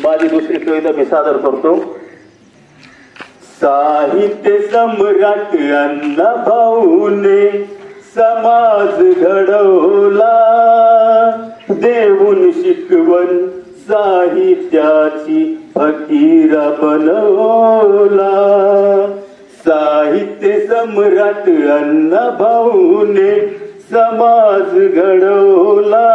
माझी दुसरी कविता मी सादर करतो. साहित्य सम्राट अण्णाभाऊने समाज घडवला, देऊन शिकवण साहित्याची फकीर बनवला. साहित्य सम्राट अण्णाभाऊने समाज घडवला,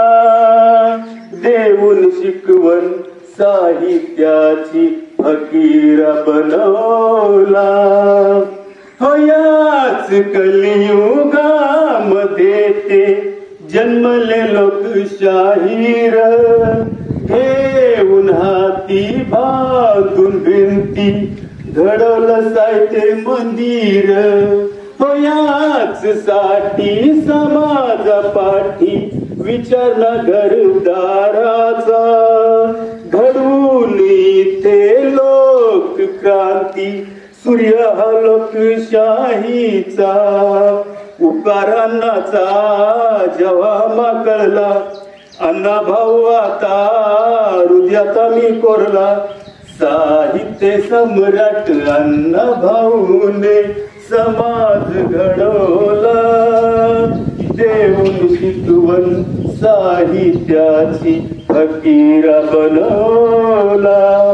देऊन शिकवण साहित्याची फकीर बनवला. हो याच कलियुगामध्ये ते जन्मले लोकशाहीर, घेऊन हाती बांधून भिंती घडवलं साहित्य मंदिर. हो याच साठी समाजापाठी विचारला घरदाराचा, घडून इथे लोक क्रांती सूर्य हा लोकशाहीचा. उकारांनाचा जेव्हा माकळला, अण्णाभाऊ आता हृदयात मी कोरला. साहित्य सम्राट अण्णाभाऊने समाज घडवला, देऊन शिकवण साहित्याची फकीर बनवला.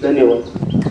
धन्यवाद.